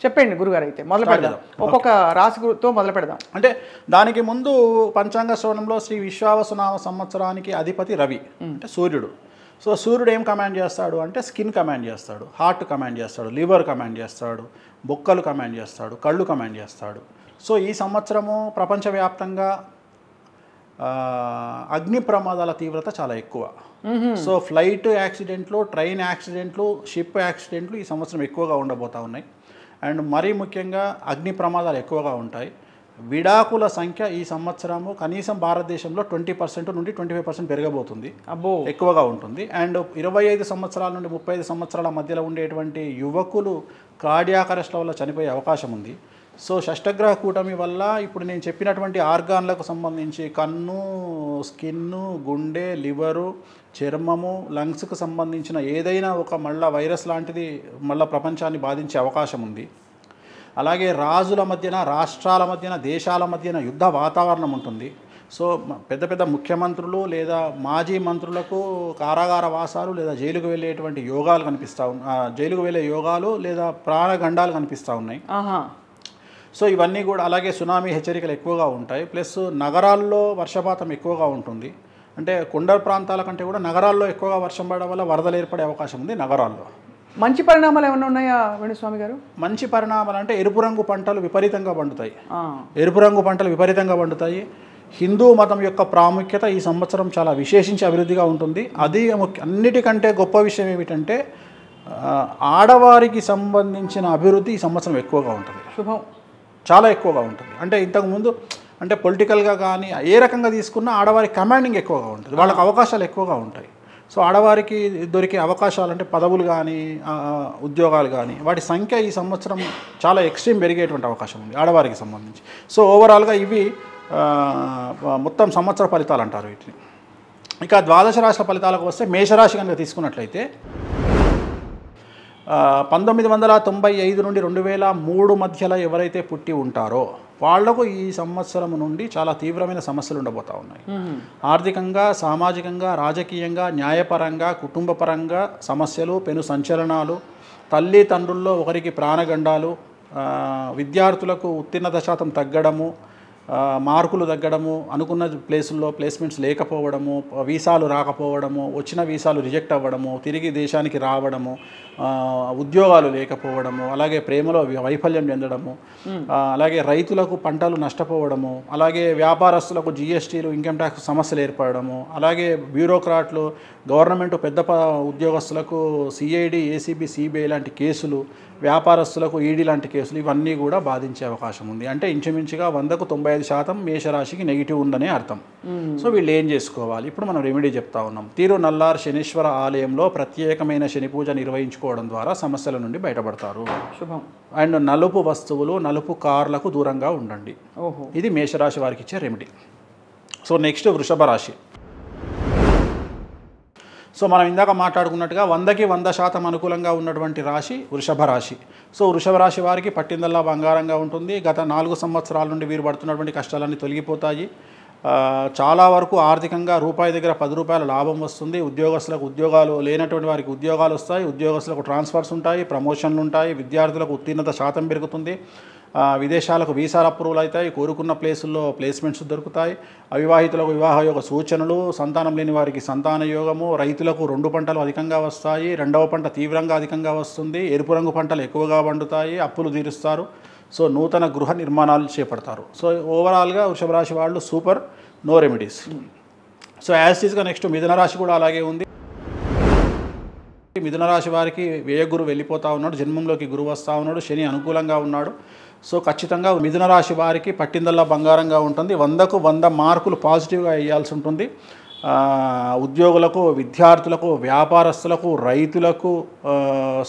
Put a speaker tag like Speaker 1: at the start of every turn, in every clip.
Speaker 1: చెప్పండి గురుగారు, అయితే మొదలు పెడదాం. ఒక్కొక్క రాశితో మొదలు పెడదాం.
Speaker 2: అంటే దానికి ముందు పంచాంగ శ్రవణంలో శ్రీ విశ్వావసునామ సంవత్సరానికి అధిపతి రవి, అంటే సూర్యుడు. సో సూర్యుడు ఏం కమాండ్ చేస్తాడు అంటే స్కిన్ కమాండ్ చేస్తాడు, హార్ట్ కమాండ్ చేస్తాడు, లివర్ కమాండ్ చేస్తాడు, బొక్కలు కమాండ్ చేస్తాడు, కళ్ళు కమాండ్ చేస్తాడు. సో ఈ సంవత్సరము ప్రపంచవ్యాప్తంగా అగ్ని ప్రమాదాల తీవ్రత చాలా ఎక్కువ. సో ఫ్లైట్ యాక్సిడెంట్లు, ట్రైన్ యాక్సిడెంట్లు, షిప్ యాక్సిడెంట్లు ఈ సంవత్సరం ఎక్కువగా ఉండబోతూ ఉన్నాయి. అండ్ మరీ ముఖ్యంగా అగ్ని ప్రమాదాలు ఎక్కువగా ఉంటాయి. విడాకుల సంఖ్య ఈ సంవత్సరము కనీసం భారతదేశంలో 20% నుండి 25% పెరగబోతుంది, ఎక్కువగా ఉంటుంది. అండ్ 25 సంవత్సరాల నుండి 35 సంవత్సరాల మధ్యలో ఉండేటువంటి యువకులు కార్డియాక్ అరెస్ట్ వల్ల చనిపోయే అవకాశం ఉంది. సో షష్టగ్రహ కూటమి వల్ల ఇప్పుడు నేను చెప్పినటువంటి ఆర్గాన్లకు సంబంధించి కన్ను, స్కిన్ను, గుండె, లివరు, చర్మము, లంగ్స్కు సంబంధించిన ఏదైనా ఒక మళ్ళా వైరస్ లాంటిది మళ్ళీ ప్రపంచాన్ని బాధించే అవకాశం ఉంది. అలాగే రాజుల మధ్యన, రాష్ట్రాల మధ్యన, దేశాల మధ్యన యుద్ధ వాతావరణం ఉంటుంది. సో పెద్ద పెద్ద ముఖ్యమంత్రులు లేదా మాజీ మంత్రులకు కారాగార వాసాలు లేదా జైలుకు వెళ్ళేటువంటి యోగాలు జైలుకు వెళ్ళే యోగాలు లేదా ప్రాణగండాలు కనిపిస్తూ ఉన్నాయి. సో ఇవన్నీ కూడా, అలాగే సునామీ హెచ్చరికలు ఎక్కువగా ఉంటాయి. ప్లస్ నగరాల్లో వర్షపాతం ఎక్కువగా ఉంటుంది. అంటే కొండ ప్రాంతాల కంటే కూడా నగరాల్లో ఎక్కువగా వర్షం పడడం వల్ల వరదలు ఏర్పడే అవకాశం ఉంది నగరాల్లో.
Speaker 1: మంచి పరిణామాలు ఏమైనా ఉన్నాయా వేణుస్వామి గారు?
Speaker 2: మంచి పరిణామాలు అంటే ఎరుపు రంగు పంటలు విపరీతంగా పండుతాయి. ఎరుపు రంగు పంటలు విపరీతంగా పండుతాయి. హిందూ మతం యొక్క ప్రాముఖ్యత ఈ సంవత్సరం చాలా విశేషించి అభివృద్ధిగా ఉంటుంది. అది అన్నిటికంటే గొప్ప విషయం ఏమిటంటే ఆడవారికి సంబంధించిన అభివృద్ధి ఈ సంవత్సరం ఎక్కువగా ఉంటుంది.
Speaker 1: శుభం,
Speaker 2: చాలా ఎక్కువగా ఉంటుంది. అంటే ఇంతకుముందు అంటే పొలిటికల్గా కానీ ఏ రకంగా తీసుకున్నా ఆడవారి కమాండింగ్ ఎక్కువగా ఉంటుంది, వాళ్ళకి అవకాశాలు ఎక్కువగా ఉంటాయి. సో ఆడవారికి దొరికే అవకాశాలు అంటే పదవులు కానీ ఉద్యోగాలు కానీ వాటి సంఖ్య ఈ సంవత్సరం చాలా ఎక్స్ట్రీమ్ పెరిగేటువంటి అవకాశం ఉంది ఆడవారికి సంబంధించి. సో ఓవరాల్గా ఇవి మొత్తం సంవత్సర ఫలితాలు అంటారు వీటిని. ఇక ద్వాదశ రాశుల ఫలితాలకు వస్తే మేషరాశి కనుక తీసుకున్నట్లయితే 1995 నుండి 2003 మధ్యలో ఎవరైతే పుట్టి ఉంటారో వాళ్లకు ఈ సంవత్సరం నుండి చాలా తీవ్రమైన సమస్యలు ఉండబోతూ ఉన్నాయి. ఆర్థికంగా, సామాజికంగా, రాజకీయంగా, న్యాయపరంగా, కుటుంబపరంగా సమస్యలు, పెను సంచలనాలు, తల్లిదండ్రుల్లో ఒకరికి ప్రాణగండాలు, విద్యార్థులకు ఉత్తీర్ణత శాతం తగ్గడము, మార్కులు తగ్గడము, అనుకున్న ప్లేసుల్లో ప్లేస్మెంట్స్ లేకపోవడము, వీసాలు రాకపోవడము, వచ్చిన వీసాలు రిజెక్ట్ అవ్వడము, తిరిగి దేశానికి రావడము, ఉద్యోగాలు లేకపోవడము, అలాగే ప్రేమలో వైఫల్యం చెందడము, అలాగే రైతులకు పంటలు నష్టపోవడము, అలాగే వ్యాపారస్తులకు జీఎస్టీలు, ఇన్కమ్ ట్యాక్స్ సమస్యలు ఏర్పడము, అలాగే బ్యూరోక్రాట్లు, గవర్నమెంట్ పెద్ద ఉద్యోగస్తులకు సిఐడి, ఏసీబీ, సిబిఐ లాంటి కేసులు, వ్యాపారస్తులకు ఈడీ లాంటి కేసులు, ఇవన్నీ కూడా బాధించే అవకాశం ఉంది. అంటే ఇంచుమించుగా 100కు 95% మేషరాశికి నెగిటివ్ ఉందనే అర్థం. సో వీళ్ళు ఏం చేసుకోవాలి? ఇప్పుడు మనం రెమెడీ చెప్తా ఉన్నాం. తిరునల్లార్ శనీశ్వర ఆలయంలో ప్రత్యేకమైన శని పూజ నిర్వహించుకోవడం ద్వారా సమస్యల నుండి బయటపడతారు.
Speaker 1: శుభం. అండ్
Speaker 2: నలుపు వస్తువులు, నలుపు కార్లకు దూరంగా ఉండండి. ఇది మేషరాశి వారికి ఇచ్చే రెమెడీ. సో నెక్స్ట్ వృషభ రాశి. సో మనం ఇందాక మాట్లాడుకున్నట్టుగా 100కి 100% అనుకూలంగా ఉన్నటువంటి రాశి వృషభ రాశి. సో వృషభ రాశి వారికి పట్టిందల్లా బంగారంగా ఉంటుంది. గత 4 సంవత్సరాల నుండి వీరు పడుతున్నటువంటి కష్టాలన్నీ తొలగిపోతాయి. చాలా వరకు ఆర్థికంగా రూపాయి దగ్గర 10 రూపాయల లాభం వస్తుంది. ఉద్యోగస్తులకు ఉద్యోగాలు లేనటువంటి వారికి ఉద్యోగాలు వస్తాయి. ఉద్యోగస్తులకు ట్రాన్స్ఫర్స్ ఉంటాయి, ప్రమోషన్లు ఉంటాయి. విద్యార్థులకు ఉత్తీర్ణత శాతం పెరుగుతుంది. విదేశాలకు వీసాలు అప్రూవల్ అవుతాయి. కోరుకున్న ప్లేసుల్లో ప్లేస్మెంట్స్ దొరుకుతాయి. అవివాహితులకు వివాహ యోగ సూచనలు, సంతానం లేని వారికి సంతాన యోగము, రైతులకు 2 పంటలు అధికంగా వస్తాయి. 2వ పంట తీవ్రంగా అధికంగా వస్తుంది. ఎరుపు రంగు పంటలు ఎక్కువగా పండుతాయి. అప్పులు తీరుస్తారు. సో నూతన గృహ నిర్మాణాలు చేపడతారు. సో ఓవరాల్గా వృషభ రాశి వాళ్ళు super, no remedies. So as ఈజ్గా నెక్స్ట్ మిథున రాశి కూడా అలాగే ఉంది. మిథున రాశి వారికి వ్యయ గురువు వెళ్ళిపోతూ ఉన్నాడు, జన్మంలోకి గురువు వస్తూ ఉన్నాడు, శని అనుకూలంగా ఉన్నాడు. సో ఖచ్చితంగా మిథున రాశి వారికి పట్టిందల్లా బంగారంగా ఉంటుంది. 100కు 100 మార్కులు పాజిటివ్గా వేయాల్సి ఉంటుంది. ఉద్యోగులకు, విద్యార్థులకు, వ్యాపారస్తులకు, రైతులకు,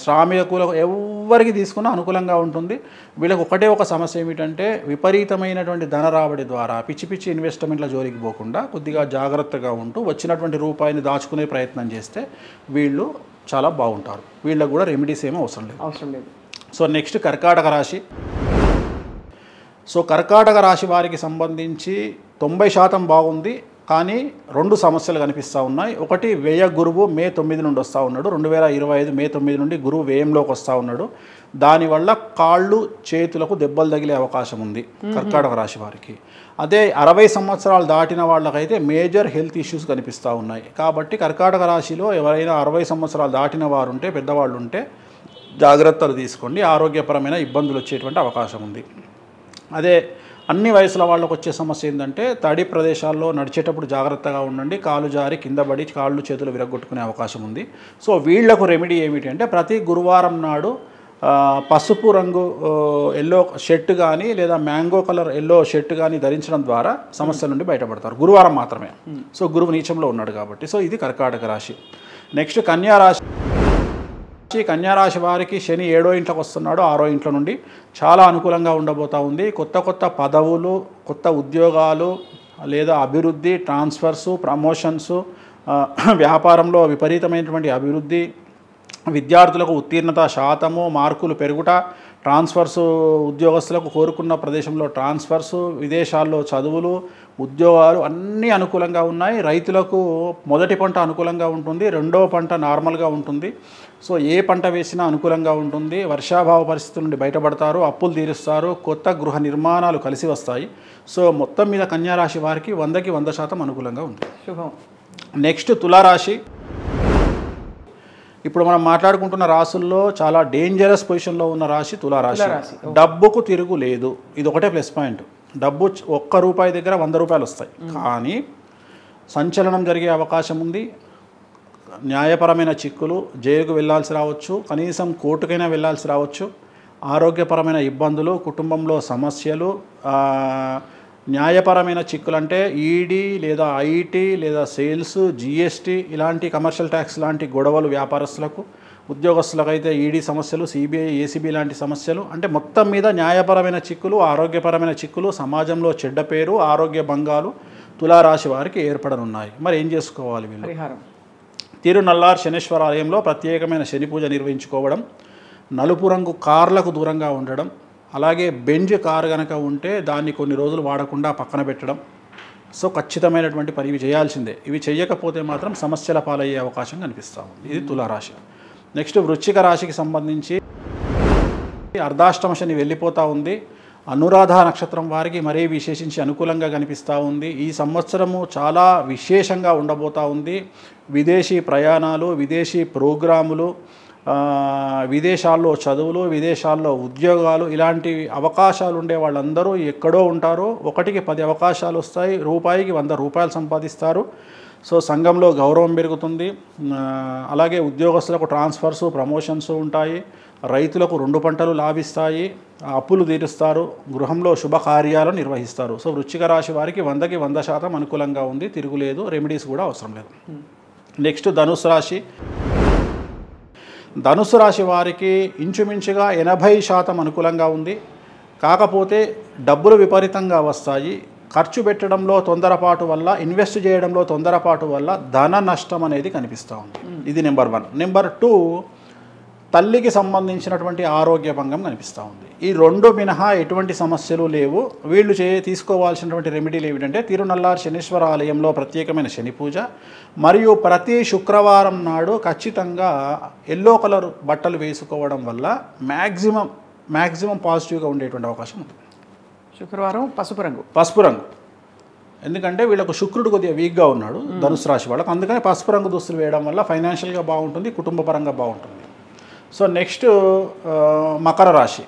Speaker 2: శ్రామికులకు ఎవరికి తీసుకున్నా అనుకూలంగా ఉంటుంది. వీళ్ళకి ఒకటే ఒక సమస్య ఏమిటంటే విపరీతమైనటువంటి ధన రాబడి ద్వారా పిచ్చి పిచ్చి ఇన్వెస్ట్మెంట్ల జోలికి పోకుండా కొద్దిగా జాగ్రత్తగా ఉంటూ వచ్చినటువంటి రూపాయిని దాచుకునే ప్రయత్నం చేస్తే వీళ్ళు చాలా బాగుంటారు. వీళ్ళకు కూడా రెమెడీస్ ఏమీ అవసరం లేదు. సో నెక్స్ట్ కర్కాటక రాశి. సో కర్కాటక రాశి వారికి సంబంధించి 90% బాగుంది. కానీ 2 సమస్యలు కనిపిస్తూ ఉన్నాయి. ఒకటి వ్యయ గురువు మే 9 నుండి వస్తూ ఉన్నాడు. 2025 మే 9 నుండి గురువు వ్యయంలోకి వస్తూ ఉన్నాడు. దానివల్ల కాళ్ళు చేతులకు దెబ్బలు తగిలే అవకాశం ఉంది కర్కాటక రాశి వారికి. అదే 60 సంవత్సరాలు దాటిన వాళ్ళకైతే మేజర్ హెల్త్ ఇష్యూస్ కనిపిస్తూ ఉన్నాయి. కాబట్టి కర్కాటక రాశిలో ఎవరైనా 60 సంవత్సరాలు దాటిన వారు ఉంటే, పెద్దవాళ్ళు ఉంటే జాగ్రత్తలు తీసుకోండి, ఆరోగ్యపరమైన ఇబ్బందులు వచ్చేటువంటి అవకాశం ఉంది. అదే అన్ని వయసుల వాళ్ళకు వచ్చే సమస్య ఏంటంటే తడి ప్రదేశాల్లో నడిచేటప్పుడు జాగ్రత్తగా ఉండండి, కాలు జారి కింద పడి కాళ్ళు చేతులు విరగొట్టుకునే అవకాశం ఉంది. సో వీళ్లకు రెమెడీ ఏమిటి అంటే ప్రతి గురువారం నాడు పసుపు రంగు ఎల్లో షర్ట్ కానీ లేదా మ్యాంగో కలర్ ఎల్లో షర్ట్ కానీ ధరించడం ద్వారా సమస్యల నుండి బయటపడతారు. గురువారం మాత్రమే. సో గురువు నీచంలో ఉన్నాడు కాబట్టి. సో ఇది కర్కాటక రాశి. నెక్స్ట్ కన్యారాశి. కన్యారాశి వారికి శని 7వ ఇంట్లోకి వస్తున్నాడు, 6వ ఇంట్లో నుండి చాలా అనుకూలంగా ఉండబోతూ ఉంది. కొత్త కొత్త పదవులు, కొత్త ఉద్యోగాలు లేదా అభివృద్ధి, ట్రాన్స్ఫర్సు, ప్రమోషన్సు, వ్యాపారంలో విపరీతమైనటువంటి అభివృద్ధి, విద్యార్థులకు ఉత్తీర్ణత శాతము మార్కులు పెరుగుట, ట్రాన్స్ఫర్సు, ఉద్యోగస్తులకు కోరుకున్న ప్రదేశంలో ట్రాన్స్ఫర్సు, విదేశాల్లో చదువులు, ఉద్యోగాలు అన్నీ అనుకూలంగా ఉన్నాయి. రైతులకు మొదటి పంట అనుకూలంగా ఉంటుంది, రెండవ పంట నార్మల్గా ఉంటుంది. సో ఏ పంట వేసినా అనుకూలంగా ఉంటుంది. వర్షాభావ పరిస్థితుల నుండి బయటపడతారు, అప్పులు తీరుస్తారు, కొత్త గృహ నిర్మాణాలు కలిసి వస్తాయి. సో మొత్తం మీద కన్యారాశి వారికి 100కి 100% అనుకూలంగా ఉంది.
Speaker 1: శుభం.
Speaker 2: నెక్స్ట్ తులారాశి. ఇప్పుడు మనం మాట్లాడుకుంటున్న రాశుల్లో చాలా డేంజరస్ పొజిషన్లో ఉన్న రాశి తులారాశి. డబ్బుకు తిరుగు లేదు, ఇది ఒకటే ప్లస్ పాయింట్. డబ్బు ₹1 దగ్గర ₹100 వస్తాయి, కానీ సంచలనం జరిగే అవకాశం ఉంది. న్యాయపరమైన చిక్కులు, జైలుకు వెళ్ళాల్సి రావచ్చు, కనీసం కోర్టుకైనా వెళ్ళాల్సి రావచ్చు. ఆరోగ్యపరమైన ఇబ్బందులు, కుటుంబంలో సమస్యలు, న్యాయపరమైన చిక్కులు అంటే ఈడీ లేదా ఐటీ లేదా సేల్స్, జీఎస్టీ ఇలాంటి కమర్షియల్ ట్యాక్స్ లాంటి గొడవలు వ్యాపారస్తులకు, ఉద్యోగస్తులకైతే ఈడీ సమస్యలు, సిబిఐ, ఏసీబీ లాంటి సమస్యలు. అంటే మొత్తం మీద న్యాయపరమైన చిక్కులు, ఆరోగ్యపరమైన చిక్కులు, సమాజంలో చెడ్డ పేరు, ఆరోగ్య భంగాలు తులారాశి వారికి ఏర్పడనున్నాయి. మరి ఏం చేసుకోవాలి వీళ్ళు? తిరునల్లార్ శనేశ్వర ఆలయంలో ప్రత్యేకమైన శని పూజ నిర్వహించుకోవడం, నలుపు రంగు కార్లకు దూరంగా ఉండడం, అలాగే బెంజ్ కారు కనుక ఉంటే దాన్ని కొన్ని రోజులు వాడకుండా పక్కన పెట్టడం. సో ఖచ్చితమైనటువంటి పని ఇవి చేయాల్సిందే. ఇవి చేయకపోతే మాత్రం సమస్యల పాలయ్యే అవకాశం కనిపిస్తూ ఉంది. ఇది తులారాశి. నెక్స్ట్ వృశ్చిక రాశికి సంబంధించి అర్ధాష్టమ శని వెళ్ళిపోతూ ఉంది. అనురాధ నక్షత్రం వారికి మరీ విశేషించి అనుకూలంగా కనిపిస్తూ ఉంది. ఈ సంవత్సరము చాలా విశేషంగా ఉండబోతూ ఉంది. విదేశీ ప్రయాణాలు, విదేశీ ప్రోగ్రాములు, విదేశాల్లో చదువులు, విదేశాల్లో ఉద్యోగాలు, ఇలాంటి అవకాశాలు ఉండే వాళ్ళందరూ ఎక్కడో ఉంటారు. 1కి 10 అవకాశాలు వస్తాయి. రూపాయికి ₹100 సంపాదిస్తారు. సో సంఘంలో గౌరవం పెరుగుతుంది. అలాగే ఉద్యోగస్తులకు ట్రాన్స్ఫర్సు, ప్రమోషన్స్ ఉంటాయి. రైతులకు 2 పంటలు లాభిస్తాయి. అప్పులు తీరుస్తారు. గృహంలో శుభకార్యాలను నిర్వహిస్తారు. సో వృశ్చిక రాశి వారికి 100కి 100% అనుకూలంగా ఉంది, తిరుగులేదు. రెమెడీస్ కూడా అవసరం లేదు. నెక్స్ట్ ధనుసు రాశి. ధనుసు రాశి వారికి ఇంచుమించుగా 80% అనుకూలంగా ఉంది. కాకపోతే డబ్బులు విపరీతంగా వస్తాయి. ఖర్చు పెట్టడంలో తొందరపాటు వల్ల, ఇన్వెస్ట్ చేయడంలో తొందరపాటు వల్ల ధన నష్టం అనేది కనిపిస్తూ ఉంది. ఇది నెంబర్ 1. నెంబర్ 2, తల్లికి సంబంధించినటువంటి ఆరోగ్య భంగం కనిపిస్తూ ఉంది. ఈ 2 మినహా ఎటువంటి సమస్యలు లేవు. వీళ్ళు తీసుకోవాల్సినటువంటి రెమెడీలు ఏమిటంటే తిరునల్లార్ శనీశ్వర ఆలయంలో ప్రత్యేకమైన శని పూజ, మరియు ప్రతి శుక్రవారం నాడు ఖచ్చితంగా ఎల్లో కలర్ బట్టలు వేసుకోవడం వల్ల మ్యాక్సిమం పాజిటివ్గా ఉండేటువంటి అవకాశం ఉంది.
Speaker 1: శుక్రవారం పసుపు
Speaker 2: రంగు. ఎందుకంటే వీళ్ళకు శుక్రుడు కొద్దిగా వీక్గా ఉన్నాడు ధనుసు రాశి వాళ్ళకు. అందుకని పసుపు రంగు దుస్తులు వేయడం వల్ల ఫైనాన్షియల్గా బాగుంటుంది, కుటుంబపరంగా బాగుంటుంది. సో నెక్స్ట్ మకర రాశి.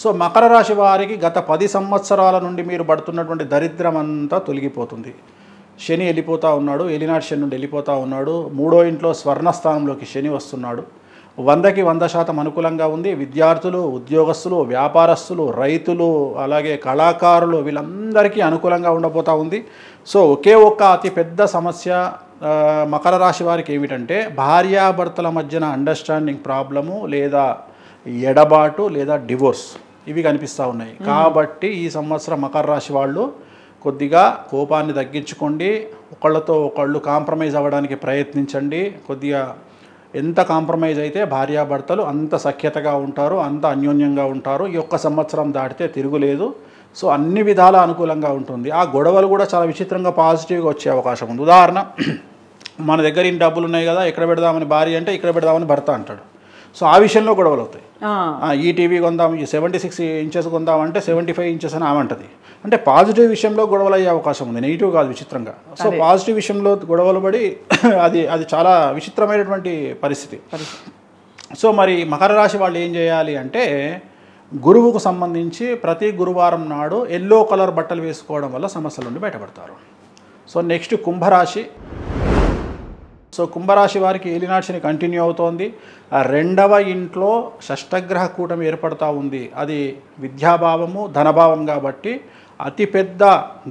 Speaker 2: సో మకర రాశి వారికి గత 10 సంవత్సరాల నుండి మీరు పడుతున్నటువంటి దరిద్రం అంతా తొలగిపోతుంది. శని వెళ్ళిపోతూ ఉన్నాడు, ఏలినాటి శని నుండి వెళ్ళిపోతూ ఉన్నాడు. 3వ ఇంట్లో స్వర్ణస్థానంలోకి శని వస్తున్నాడు. 100కి 100% అనుకూలంగా ఉంది. విద్యార్థులు, ఉద్యోగస్తులు, వ్యాపారస్తులు, రైతులు, అలాగే కళాకారులు వీళ్ళందరికీ అనుకూలంగా ఉండబోతూ ఉంది. సో ఒకే ఒక్క అతిపెద్ద సమస్య మకర రాశి వారికి ఏమిటంటే భార్యాభర్తల మధ్యన అండర్స్టాండింగ్ ప్రాబ్లము, లేదా ఎడబాటు, లేదా డివోర్స్, ఇవి కనిపిస్తూ ఉన్నాయి. కాబట్టి ఈ సంవత్సరం మకర రాశి వాళ్ళు కొద్దిగా కోపాన్ని తగ్గించుకోండి. ఒకళ్ళతో ఒకళ్ళు కాంప్రమైజ్ అవ్వడానికి ప్రయత్నించండి. కొద్దిగా ఎంత కాంప్రమైజ్ అయితే భార్యాభర్తలు అంత సఖ్యతగా ఉంటారు, అంత అన్యోన్యంగా ఉంటారు. ఈ ఒక్క సంవత్సరం దాటితే తిరుగులేదు. సో అన్ని విధాల అనుకూలంగా ఉంటుంది. ఆ గొడవలు కూడా చాలా విచిత్రంగా పాజిటివ్గా వచ్చే అవకాశం ఉంది. ఉదాహరణ, మన దగ్గర ఇన్ని డబ్బులు ఉన్నాయి కదా, ఎక్కడ పెడదామని భార్య అంటే ఇక్కడ పెడదామని భర్త అంటాడు. సో ఆ విషయంలో గొడవలు అవుతాయి. ఈ టీవీ కొందాం, ఈ 76 ఇంచెస్ కొందామంటే 75 ఇంచెస్ అని ఆమంటది. అంటే పాజిటివ్ విషయంలో గొడవలు అయ్యే అవకాశం ఉంది, నెగిటివ్ కాదు, విచిత్రంగా. సో పాజిటివ్ విషయంలో గొడవలు పడి అది చాలా విచిత్రమైనటువంటి పరిస్థితి. సో మరి మకర రాశి వాళ్ళు ఏం చేయాలి అంటే, గురువుకు సంబంధించి ప్రతి గురువారం నాడు ఎల్లో కలర్ బట్టలు వేసుకోవడం వల్ల సమస్యల నుండి బయటపడతారు. సో నెక్స్ట్ కుంభరాశి. సో కుంభరాశి వారికి ఏలినాటి శని కంటిన్యూ అవుతోంది. రెండవ ఇంట్లో షష్టగ్రహ కూటమి ఏర్పడుతూ ఉంది. అది విద్యాభావము, ధనభావం కాబట్టి అతిపెద్ద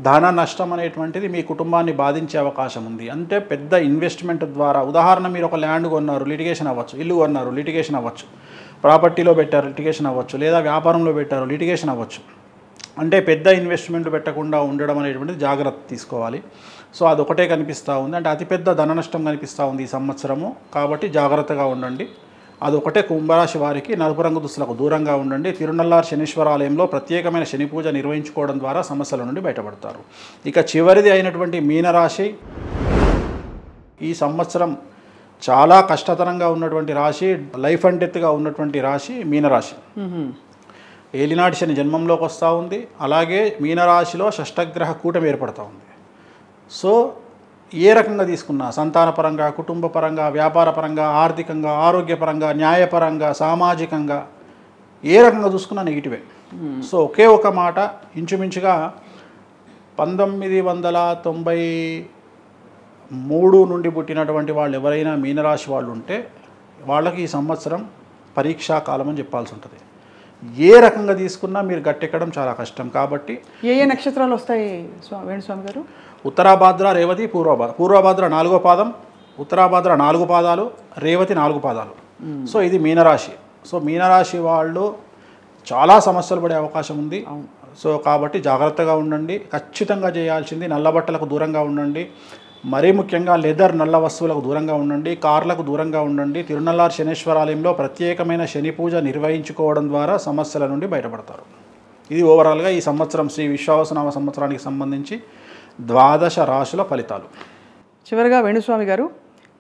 Speaker 2: ధన నష్టం అనేటువంటిది మీ కుటుంబాన్ని బాధించే అవకాశం ఉంది. అంటే పెద్ద ఇన్వెస్ట్మెంట్ ద్వారా, ఉదాహరణ మీరు ఒక ల్యాండ్ కొన్నారు, లిటిగేషన్ అవ్వచ్చు, ఇల్లు కొన్నారు, లిటిగేషన్ అవ్వచ్చు, ప్రాపర్టీలో పెట్టారు, లిటిగేషన్ అవ్వచ్చు, లేదా వ్యాపారంలో పెట్టారు, లిటిగేషన్ అవ్వచ్చు. అంటే పెద్ద ఇన్వెస్ట్మెంట్ పెట్టకుండా ఉండడం అనేటువంటిది జాగ్రత్త తీసుకోవాలి. సో అదొకటే కనిపిస్తూ ఉంది. అంటే అతిపెద్ద ధన నష్టం కనిపిస్తూ ఉంది ఈ సంవత్సరము, కాబట్టి జాగ్రత్తగా ఉండండి. అదొకటే కుంభరాశి వారికి. నలుపు రంగు దుస్తులకు దూరంగా ఉండండి. తిరునల్లార్ శనీశ్వర ఆలయంలో ప్రత్యేకమైన శని పూజ నిర్వహించుకోవడం ద్వారా సమస్యల నుండి బయటపడతారు. ఇక చివరిది అయినటువంటి మీనరాశి. ఈ సంవత్సరం చాలా కష్టతరంగా ఉన్నటువంటి రాశి, లైఫ్ అండ్ డెత్గా ఉన్నటువంటి రాశి మీనరాశి. ఏలినాటి శని జన్మంలోకి వస్తూ ఉంది. అలాగే మీనరాశిలో షష్టగ్రహ కూటమి ఏర్పడుతూ ఉంది. సో ఏ రకంగా తీసుకున్నా, సంతానపరంగా, కుటుంబ పరంగా, వ్యాపార పరంగా, ఆర్థికంగా, ఆరోగ్యపరంగా, న్యాయపరంగా, సామాజికంగా ఏ రకంగా చూసుకున్నా నెగిటివే. సో ఒకే ఒక మాట, ఇంచుమించుగా 1993 నుండి పుట్టినటువంటి వాళ్ళు ఎవరైనా మీనరాశి వాళ్ళు ఉంటే వాళ్ళకి ఈ సంవత్సరం పరీక్షా కాలం అని చెప్పాల్సి ఉంటుంది. ఏ రకంగా తీసుకున్నా మీరు గట్టెక్కడం చాలా కష్టం. కాబట్టి
Speaker 1: ఏ నక్షత్రాలు వస్తాయి వేణుస్వామి గారు?
Speaker 2: ఉత్తరాభాద్ర, రేవతి, పూర్వభాద్ర. పూర్వభాద్ర 4వ పాదం, ఉత్తరాభాద్ర 4 పాదాలు, రేవతి 4 పాదాలు. సో ఇది మీనరాశి. సో మీనరాశి వాళ్ళు చాలా సమస్యలు పడే అవకాశం ఉంది. సో కాబట్టి జాగ్రత్తగా ఉండండి. ఖచ్చితంగా చేయాల్సింది నల్ల బట్టలకు దూరంగా ఉండండి. మరీ ముఖ్యంగా లెదర్ నల్ల వస్తువులకు దూరంగా ఉండండి. కార్లకు దూరంగా ఉండండి. తిరునల్లార్ శనేశ్వరాలయంలో ప్రత్యేకమైన శని పూజ నిర్వహించుకోవడం ద్వారా సమస్యల నుండి బయటపడతారు. ఇది ఓవరాల్గా ఈ సంవత్సరం శ్రీ విశ్వావసునామ సంవత్సరానికి సంబంధించి 12 రాశుల ఫలితాలు.
Speaker 1: చివరిగా వేణుస్వామి గారు,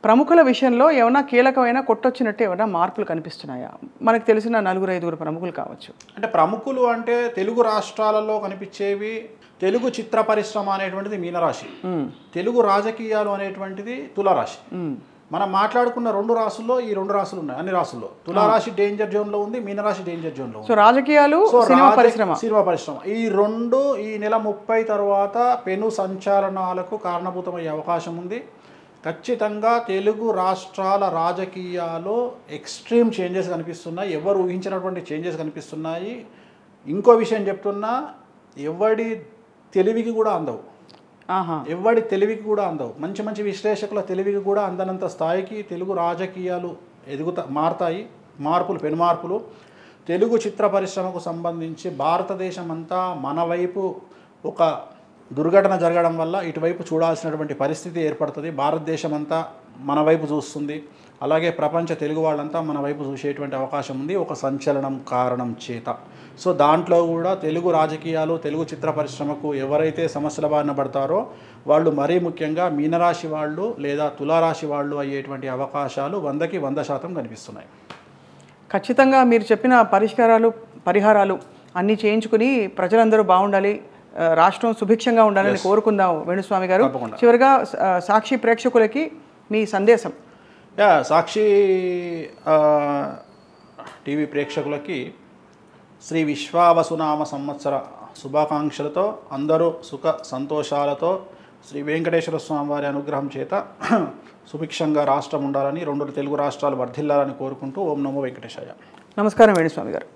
Speaker 1: ప్రముఖుల విషయంలో ఏమైనా కీలకమైన కొట్టొచ్చినట్టు ఏమైనా మార్పులు కనిపిస్తున్నాయా? మనకు తెలిసిన 4-5 ప్రముఖులు కావచ్చు.
Speaker 2: అంటే ప్రముఖులు అంటే తెలుగు రాష్ట్రాలలో కనిపించేవి, తెలుగు చిత్ర పరిశ్రమ అనేటువంటిది మీనరాశి, తెలుగు రాజకీయాలు అనేటువంటిది తులారాశి. మనం మాట్లాడుకున్న 2 రాశుల్లో ఈ 2 రాశులు ఉన్నాయి. అన్ని రాశుల్లో తులారాశి డేంజర్ జోన్లో ఉంది, మీనరాశి డేంజర్ జోన్లో ఉంది.
Speaker 1: సో రాజకీయాలు, సినిమా పరిశ్రమ ఈ 2 ఈ నెల 30 తర్వాత పెను సంచలనాలకు కారణభూతమయ్యే అవకాశం ఉంది. ఖచ్చితంగా తెలుగు రాష్ట్రాల రాజకీయాల్లో ఎక్స్ట్రీమ్ చేంజెస్ కనిపిస్తున్నాయి. ఎవరు ఊహించినటువంటి చేంజెస్ కనిపిస్తున్నాయి. ఇంకో విషయం చెప్తున్నా, ఎవడి తెలివికి కూడా అందవు, ఎవడి తెలివికి కూడా అందవు. మంచి మంచి విశ్లేషకుల తెలివికి కూడా అందనంత స్థాయికి తెలుగు రాజకీయాలు మారతాయి. మార్పులు, పెను మార్పులు. తెలుగు చిత్ర పరిశ్రమకు సంబంధించి భారతదేశం అంతా మన వైపు ఒక దుర్ఘటన జరగడం వల్ల ఇటువైపు చూడాల్సినటువంటి పరిస్థితి ఏర్పడుతుంది. భారతదేశం అంతా మన వైపు చూస్తుంది. అలాగే ప్రపంచ తెలుగు వాళ్ళంతా మన వైపు చూసేటువంటి అవకాశం ఉంది, ఒక సంచలనం కారణం చేత. సో దాంట్లో కూడా తెలుగు రాజకీయాలు, తెలుగు చిత్ర పరిశ్రమకు ఎవరైతే సమస్యల బారిన పడతారో వాళ్ళు మరీ ముఖ్యంగా మీనరాశి వాళ్ళు లేదా తులారాశి వాళ్ళు అయ్యేటువంటి అవకాశాలు 100కి 100% కనిపిస్తున్నాయి. ఖచ్చితంగా మీరు చెప్పిన పరిహారాలు అన్నీ చేయించుకుని ప్రజలందరూ బాగుండాలి, రాష్ట్రం సుభిక్షంగా ఉండాలని కోరుకుందాం వేణుస్వామి గారు. చివరిగా సాక్షి ప్రేక్షకులకి మీ సందేశం.
Speaker 2: సాక్షి టీవీ ప్రేక్షకులకి శ్రీ విశ్వావసునామ సంవత్సర శుభాకాంక్షలతో, అందరూ సుఖ సంతోషాలతో శ్రీ వెంకటేశ్వర స్వామి వారి అనుగ్రహం చేత సుభిక్షంగా రాష్ట్రం ఉండాలని, 2 తెలుగు రాష్ట్రాలు వర్ధిల్లాలని కోరుకుంటూ ఓం నమో వెంకటేశాయ.
Speaker 1: నమస్కారం వేణుస్వామి గారు.